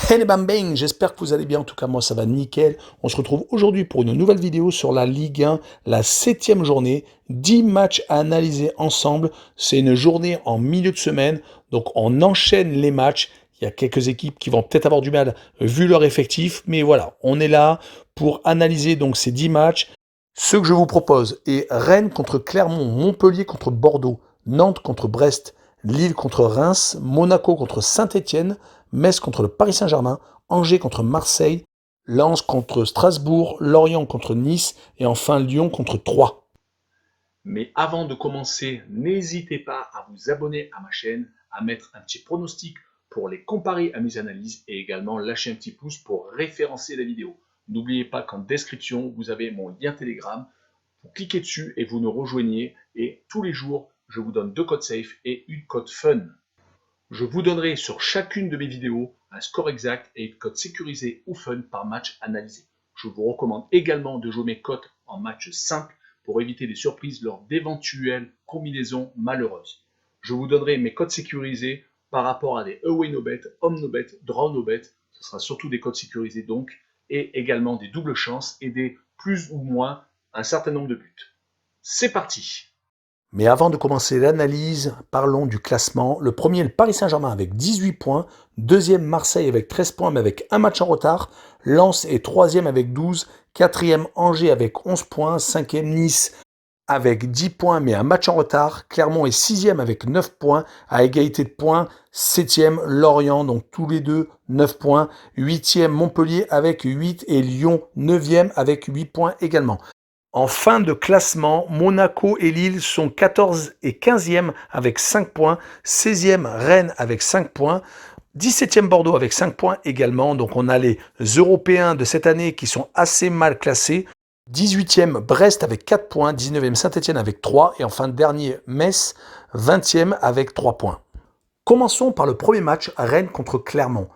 Hey les bang, j'espère que vous allez bien, en tout cas moi ça va nickel. On se retrouve aujourd'hui pour une nouvelle vidéo sur la Ligue 1, la 7e journée, 10 matchs à analyser ensemble. C'est une journée en milieu de semaine, donc on enchaîne les matchs. Il y a quelques équipes qui vont peut-être avoir du mal vu leur effectif, mais voilà, on est là pour analyser donc ces 10 matchs. Ce que je vous propose est Rennes contre Clermont, Montpellier contre Bordeaux, Nantes contre Brest, Lille contre Reims, Monaco contre Saint-Étienne, Metz contre le Paris Saint-Germain, Angers contre Marseille, Lens contre Strasbourg, Lorient contre Nice et enfin Lyon contre Troyes. Mais avant de commencer, n'hésitez pas à vous abonner à ma chaîne, à mettre un petit pronostic pour les comparer à mes analyses et également lâcher un petit pouce pour référencer la vidéo. N'oubliez pas qu'en description, vous avez mon lien Telegram. Vous cliquez dessus et vous nous rejoignez. Et tous les jours, je vous donne 2 codes safe et une code fun. Je vous donnerai sur chacune de mes vidéos un score exact et une cote sécurisée ou fun par match analysé. Je vous recommande également de jouer mes cotes en match simple pour éviter les surprises lors d'éventuelles combinaisons malheureuses. Je vous donnerai mes cotes sécurisées par rapport à des away no bet, home no bet, draw no bet. Ce sera surtout des cotes sécurisées donc, et également des doubles chances et des plus ou moins un certain nombre de buts. C'est parti! Mais avant de commencer l'analyse, parlons du classement. Le premier est le Paris Saint-Germain avec 18 points. Deuxième, Marseille avec 13 points, mais avec un match en retard. Lens est troisième avec 12. Quatrième, Angers avec 11 points. Cinquième, Nice avec 10 points, mais un match en retard. Clermont est sixième avec 9 points, à égalité de points. Septième, Lorient, donc tous les deux 9 points. Huitième, Montpellier avec 8 et Lyon neuvième avec 8 points également. En fin de classement, Monaco et Lille sont 14 et 15e avec 5 points, 16e Rennes avec 5 points, 17e Bordeaux avec 5 points également. Donc on a les Européens de cette année qui sont assez mal classés. 18e Brest avec 4 points, 19e Saint-Étienne avec 3 et enfin dernier Metz, 20e avec 3 points. Commençons par le premier match, Rennes contre Clermont.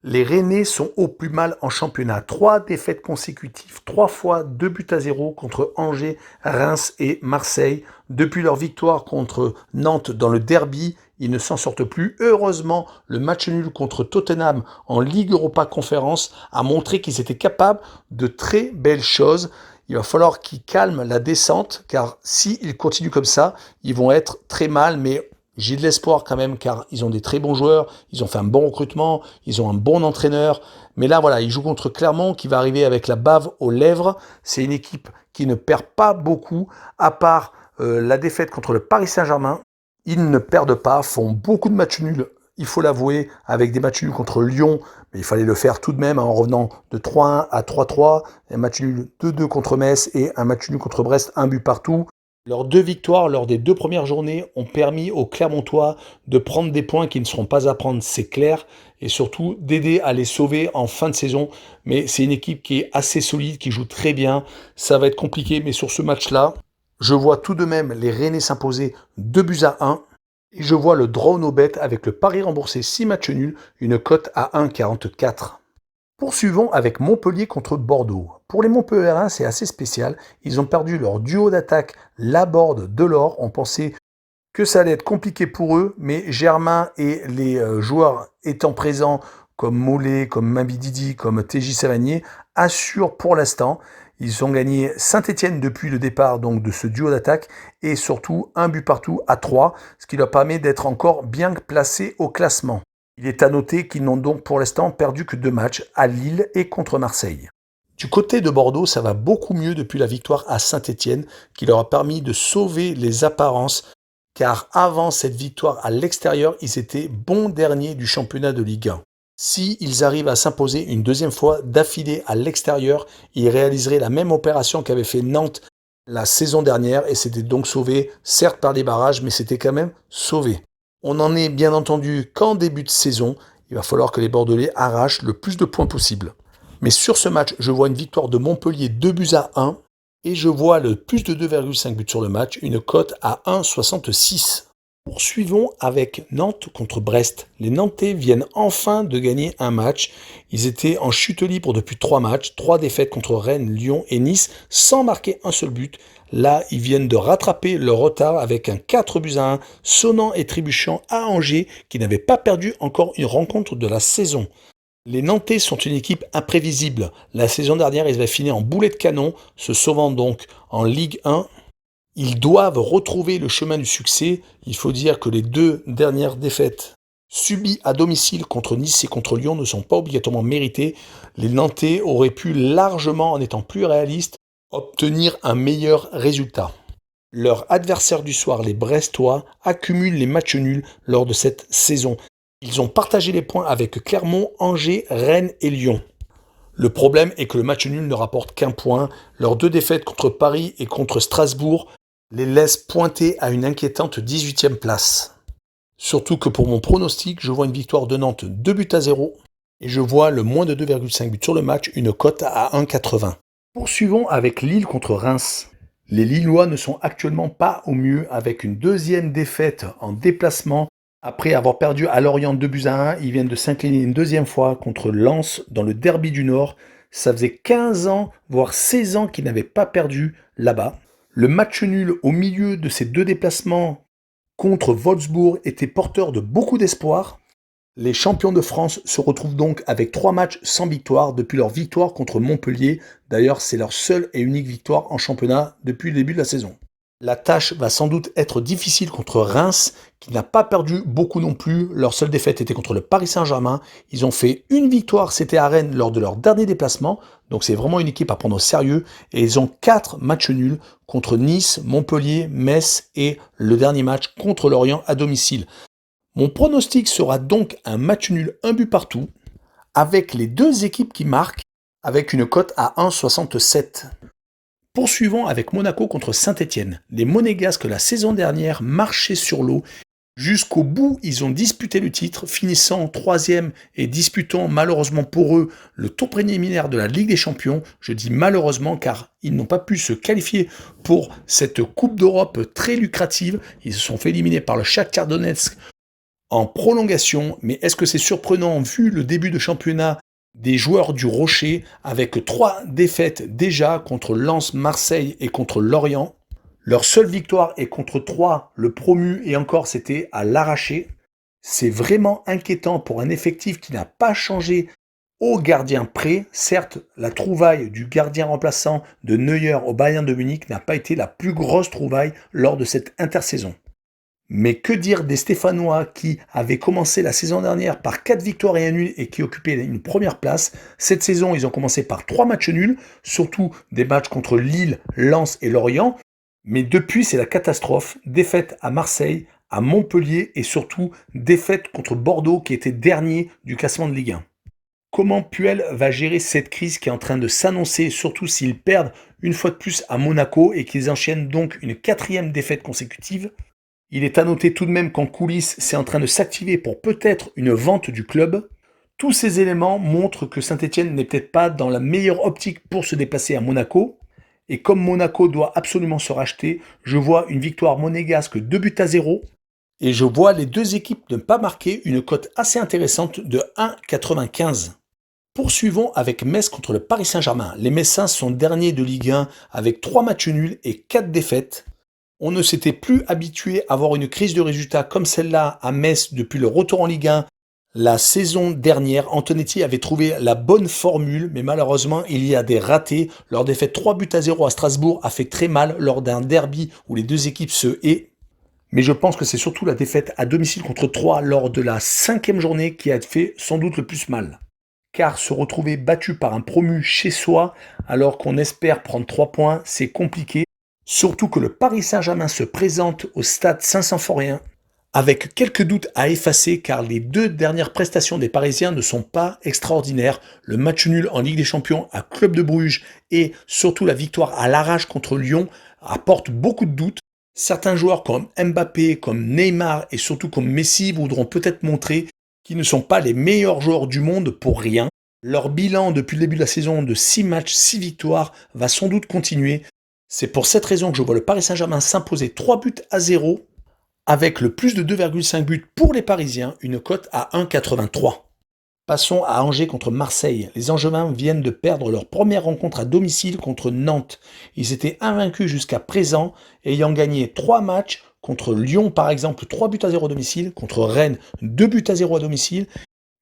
Les Rennais sont au plus mal en championnat. 3 défaites consécutives, 3 fois 2 buts à 0 contre Angers, Reims et Marseille. Depuis leur victoire contre Nantes dans le derby, ils ne s'en sortent plus. Heureusement, le match nul contre Tottenham en Ligue Europa Conférence a montré qu'ils étaient capables de très belles choses. Il va falloir qu'ils calment la descente, car s'ils continuent comme ça, ils vont être très mal, mais j'ai de l'espoir quand même car ils ont des très bons joueurs, ils ont fait un bon recrutement, ils ont un bon entraîneur. Mais là, voilà, ils jouent contre Clermont qui va arriver avec la bave aux lèvres. C'est une équipe qui ne perd pas beaucoup, à part la défaite contre le Paris Saint-Germain. Ils ne perdent pas, font beaucoup de matchs nuls, il faut l'avouer, avec des matchs nuls contre Lyon. Mais il fallait le faire tout de même en revenant de 3-1 à 3-3. Un match nul 2-2 contre Metz et un match nul contre Brest, un but partout. Leurs 2 victoires lors des 2 premières journées ont permis aux Clermontois de prendre des points qui ne seront pas à prendre, c'est clair, et surtout d'aider à les sauver en fin de saison. Mais c'est une équipe qui est assez solide, qui joue très bien. Ça va être compliqué, mais sur ce match-là, je vois tout de même les Rennais s'imposer 2-1. Et je vois le draw no bet avec le pari remboursé 6 matchs nuls, une cote à 1,44. Poursuivons avec Montpellier contre Bordeaux. Pour les Montpelliérains, c'est assez spécial. Ils ont perdu leur duo d'attaque Laborde-Delors. On pensait que ça allait être compliqué pour eux, mais Germain et les joueurs étant présents, comme Mollet, comme Mabididi, comme TJ Savanier, assurent pour l'instant. Ils ont gagné Saint-Étienne depuis le départ donc de ce duo d'attaque et surtout un but partout à 3, ce qui leur permet d'être encore bien placés au classement. Il est à noter qu'ils n'ont donc pour l'instant perdu que 2 matchs, à Lille et contre Marseille. Du côté de Bordeaux, ça va beaucoup mieux depuis la victoire à Saint-Étienne, qui leur a permis de sauver les apparences, car avant cette victoire à l'extérieur, ils étaient bons derniers du championnat de Ligue 1. S'ils arrivent à s'imposer une deuxième fois d'affilée à l'extérieur, ils réaliseraient la même opération qu'avait fait Nantes la saison dernière, et c'était donc sauvé, certes par les barrages, mais c'était quand même sauvé. On n'en est bien entendu qu'en début de saison. Il va falloir que les Bordelais arrachent le plus de points possible. Mais sur ce match, je vois une victoire de Montpellier 2-1 et je vois le plus de 2,5 buts sur le match, une cote à 1,66. Poursuivons avec Nantes contre Brest. Les Nantais viennent enfin de gagner un match. Ils étaient en chute libre depuis 3 matchs, 3 défaites contre Rennes, Lyon et Nice, sans marquer un seul but. Là, ils viennent de rattraper leur retard avec un 4-1 sonnant et trébuchant à Angers, qui n'avait pas perdu encore une rencontre de la saison. Les Nantais sont une équipe imprévisible. La saison dernière, ils avaient fini en boulet de canon, se sauvant donc en Ligue 1. Ils doivent retrouver le chemin du succès. Il faut dire que les deux dernières défaites subies à domicile contre Nice et contre Lyon ne sont pas obligatoirement méritées. Les Nantais auraient pu largement, en étant plus réalistes, obtenir un meilleur résultat. Leur adversaire du soir, les Brestois, accumulent les matchs nuls lors de cette saison. Ils ont partagé les points avec Clermont, Angers, Rennes et Lyon. Le problème est que le match nul ne rapporte qu'un point. Leurs deux défaites contre Paris et contre Strasbourg les laissent pointer à une inquiétante 18e place. Surtout que pour mon pronostic, je vois une victoire de Nantes 2-0 et je vois le moins de 2,5 buts sur le match, une cote à 1,80. Poursuivons avec Lille contre Reims. Les Lillois ne sont actuellement pas au mieux avec une deuxième défaite en déplacement. Après avoir perdu à Lorient 2-1, ils viennent de s'incliner une deuxième fois contre Lens dans le derby du Nord. Ça faisait 15 ans, voire 16 ans qu'ils n'avaient pas perdu là-bas. Le match nul au milieu de ces deux déplacements contre Wolfsburg était porteur de beaucoup d'espoir. Les champions de France se retrouvent donc avec 3 matchs sans victoire depuis leur victoire contre Montpellier. D'ailleurs, c'est leur seule et unique victoire en championnat depuis le début de la saison. La tâche va sans doute être difficile contre Reims, qui n'a pas perdu beaucoup non plus. Leur seule défaite était contre le Paris Saint-Germain. Ils ont fait une victoire, c'était à Rennes, lors de leur dernier déplacement. Donc c'est vraiment une équipe à prendre au sérieux. Et ils ont 4 matchs nuls contre Nice, Montpellier, Metz et le dernier match contre Lorient à domicile. Mon pronostic sera donc un match nul, un but partout, avec les deux équipes qui marquent, avec une cote à 1,67. Poursuivons avec Monaco contre Saint-Étienne. Les Monégasques la saison dernière marchaient sur l'eau. Jusqu'au bout, ils ont disputé le titre, finissant 3e et disputant malheureusement pour eux le tour préliminaire de la Ligue des Champions. Je dis malheureusement car ils n'ont pas pu se qualifier pour cette Coupe d'Europe très lucrative. Ils se sont fait éliminer par le Shakhtar Donetsk en prolongation. Mais est-ce que c'est surprenant vu le début de championnat des joueurs du Rocher avec 3 défaites déjà contre Lens, Marseille et contre Lorient. Leur seule victoire est contre 3, le promu, et encore c'était à l'arraché. C'est vraiment inquiétant pour un effectif qui n'a pas changé au gardien près. Certes, la trouvaille du gardien remplaçant de Neuer au Bayern de Munich n'a pas été la plus grosse trouvaille lors de cette intersaison. Mais que dire des Stéphanois qui avaient commencé la saison dernière par 4 victoires et un nul et qui occupaient une première place. Cette saison, ils ont commencé par 3 matchs nuls, surtout des matchs contre Lille, Lens et Lorient. Mais depuis, c'est la catastrophe. Défaite à Marseille, à Montpellier et surtout défaite contre Bordeaux qui était dernier du classement de Ligue 1. Comment Puel va gérer cette crise qui est en train de s'annoncer, surtout s'ils perdent une fois de plus à Monaco et qu'ils enchaînent donc une 4e défaite consécutive? Il est à noter tout de même qu'en coulisses, c'est en train de s'activer pour peut-être une vente du club. Tous ces éléments montrent que Saint-Étienne n'est peut-être pas dans la meilleure optique pour se déplacer à Monaco. Et comme Monaco doit absolument se racheter, je vois une victoire monégasque 2-0. Et je vois les deux équipes ne pas marquer, une cote assez intéressante de 1,95. Poursuivons avec Metz contre le Paris Saint-Germain. Les Messins sont derniers de Ligue 1 avec 3 matchs nuls et 4 défaites. On ne s'était plus habitué à avoir une crise de résultats comme celle-là à Metz depuis le retour en Ligue 1. La saison dernière, Antonetti avait trouvé la bonne formule, mais malheureusement, il y a des ratés. Leur défaite 3-0 à Strasbourg a fait très mal lors d'un derby où les deux équipes se haient. Mais je pense que c'est surtout la défaite à domicile contre 3 lors de la 5e journée qui a fait sans doute le plus mal. Car se retrouver battu par un promu chez soi, alors qu'on espère prendre 3 points, c'est compliqué. Surtout que le Paris Saint-Germain se présente au stade Saint-Symphorien avec quelques doutes à effacer car les 2 dernières prestations des Parisiens ne sont pas extraordinaires. Le match nul en Ligue des Champions à Club de Bruges et surtout la victoire à l'arrache contre Lyon apportent beaucoup de doutes. Certains joueurs comme Mbappé, comme Neymar et surtout comme Messi voudront peut-être montrer qu'ils ne sont pas les meilleurs joueurs du monde pour rien. Leur bilan depuis le début de la saison de 6 matchs, 6 victoires va sans doute continuer. C'est pour cette raison que je vois le Paris Saint-Germain s'imposer 3-0 avec le plus de 2,5 buts pour les Parisiens, une cote à 1,83. Passons à Angers contre Marseille. Les Angevins viennent de perdre leur première rencontre à domicile contre Nantes. Ils étaient invaincus jusqu'à présent, ayant gagné 3 matchs contre Lyon par exemple, 3-0 à domicile, contre Rennes 2-0 à domicile.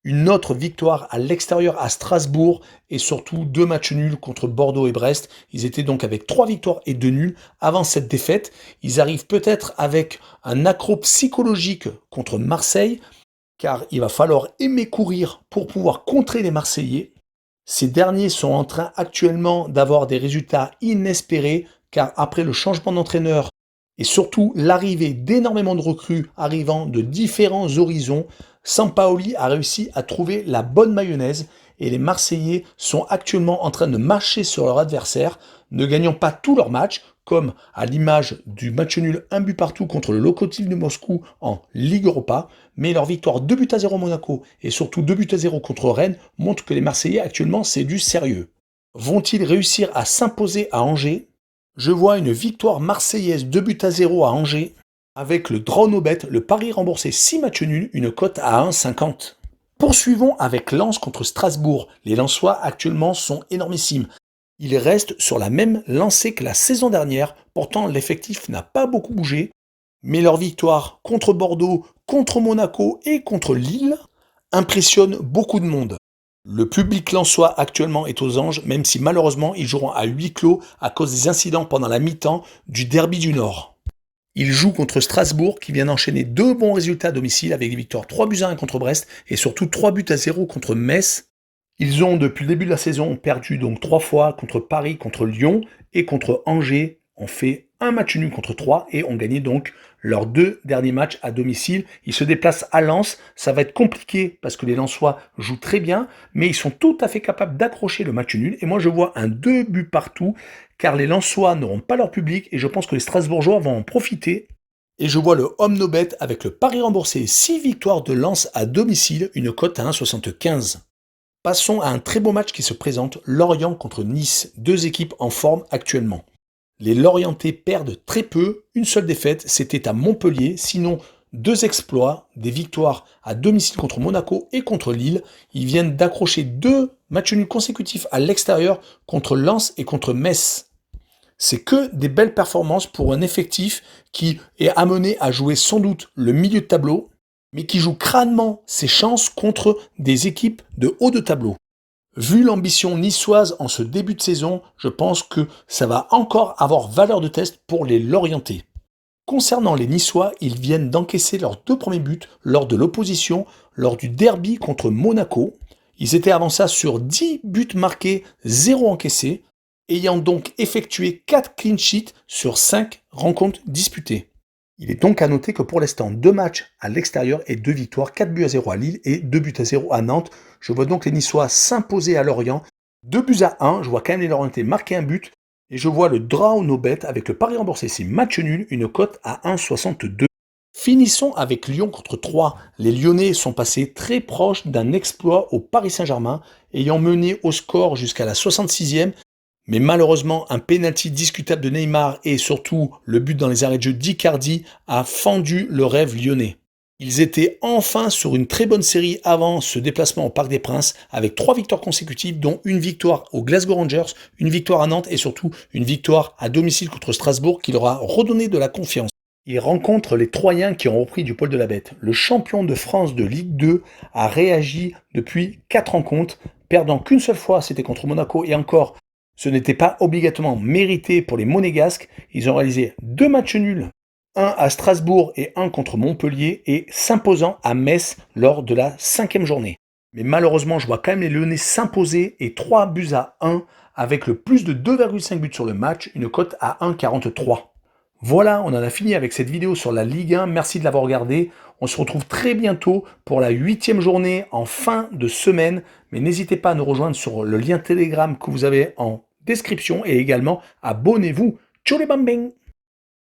Une autre victoire à l'extérieur à Strasbourg et surtout 2 matchs nuls contre Bordeaux et Brest. Ils étaient donc avec 3 victoires et 2 nuls avant cette défaite. Ils arrivent peut-être avec un accroc psychologique contre Marseille, car il va falloir aimer courir pour pouvoir contrer les Marseillais. Ces derniers sont en train actuellement d'avoir des résultats inespérés, car après le changement d'entraîneur et surtout l'arrivée d'énormément de recrues arrivant de différents horizons, Sampaoli a réussi à trouver la bonne mayonnaise et les Marseillais sont actuellement en train de marcher sur leur adversaire, ne gagnant pas tous leurs matchs, comme à l'image du match nul 1 but partout contre le Lokomotiv de Moscou en Ligue Europa, mais leur victoire 2 buts à 0 à Monaco et surtout 2 buts à 0 contre Rennes montrent que les Marseillais actuellement c'est du sérieux. Vont-ils réussir à s'imposer à Angers? Je vois une victoire marseillaise 2 buts à 0 à Angers, avec le draw no bet, le pari remboursé 6 matchs nuls, une cote à 1,50. Poursuivons avec Lens contre Strasbourg. Les Lensois actuellement sont énormissimes. Ils restent sur la même lancée que la saison dernière, pourtant l'effectif n'a pas beaucoup bougé, mais leur victoire contre Bordeaux, contre Monaco et contre Lille impressionne beaucoup de monde. Le public lensois actuellement est aux anges, même si malheureusement ils joueront à huis clos à cause des incidents pendant la mi-temps du Derby du Nord. Ils jouent contre Strasbourg qui vient d'enchaîner 2 bons résultats à domicile avec des victoires 3 buts à 1 contre Brest et surtout 3 buts à 0 contre Metz. Ils ont depuis le début de la saison perdu donc 3 fois contre Paris, contre Lyon et contre Angers. On fait un match nul contre 3 et ont gagné donc leurs 2 derniers matchs à domicile. Ils se déplacent à Lens, ça va être compliqué parce que les Lensois jouent très bien, mais ils sont tout à fait capables d'accrocher le match nul. Et moi je vois un 2 buts partout, car les Lensois n'auront pas leur public et je pense que les Strasbourgeois vont en profiter. Et je vois le home no bet avec le pari remboursé 6 victoires de Lens à domicile, une cote à 1,75. Passons à un très beau match qui se présente, Lorient contre Nice, 2 équipes en forme actuellement. Les Lorientais perdent très peu, une seule défaite, c'était à Montpellier, sinon 2 exploits, des victoires à domicile contre Monaco et contre Lille. Ils viennent d'accrocher 2 matchs nuls consécutifs à l'extérieur contre Lens et contre Metz. C'est que des belles performances pour un effectif qui est amené à jouer sans doute le milieu de tableau, mais qui joue crânement ses chances contre des équipes de haut de tableau. Vu l'ambition niçoise en ce début de saison, je pense que ça va encore avoir valeur de test pour les Lorientais. Concernant les Niçois, ils viennent d'encaisser leurs 2 premiers buts lors de l'opposition, lors du derby contre Monaco. Ils étaient avant ça sur 10 buts marqués, 0 encaissés, ayant donc effectué 4 clean sheets sur 5 rencontres disputées. Il est donc à noter que pour l'instant, 2 matchs à l'extérieur et 2 victoires, 4 buts à 0 à Lille et 2 buts à 0 à Nantes. Je vois donc les Niçois s'imposer à Lorient. 2 buts à 1, je vois quand même les Lorientais marquer un but. Et je vois le draw no bet avec le pari remboursé, c'est match nul, une cote à 1,62. Finissons avec Lyon contre 3. Les Lyonnais sont passés très proches d'un exploit au Paris Saint-Germain, ayant mené au score jusqu'à la 66e. Mais malheureusement, un pénalty discutable de Neymar et surtout le but dans les arrêts de jeu d'Icardi a fendu le rêve lyonnais. Ils étaient enfin sur une très bonne série avant ce déplacement au Parc des Princes avec 3 victoires consécutives dont une victoire aux Glasgow Rangers, une victoire à Nantes et surtout une victoire à domicile contre Strasbourg qui leur a redonné de la confiance. Ils rencontrent les Troyens qui ont repris du poil de la bête. Le champion de France de Ligue 2 a réagi depuis 4 rencontres, perdant qu'une seule fois, c'était contre Monaco et encore, ce n'était pas obligatoirement mérité pour les Monégasques. Ils ont réalisé 2 matchs nuls, un à Strasbourg et un contre Montpellier, et s'imposant à Metz lors de la 5e journée. Mais malheureusement, je vois quand même les Lyonnais s'imposer et 3 buts à 1 avec le plus de 2,5 buts sur le match, une cote à 1,43. Voilà, on en a fini avec cette vidéo sur la Ligue 1. Merci de l'avoir regardé. On se retrouve très bientôt pour la 8e journée en fin de semaine. Mais n'hésitez pas à nous rejoindre sur le lien Telegram que vous avez en description et également abonnez-vous. Tchou les bambins!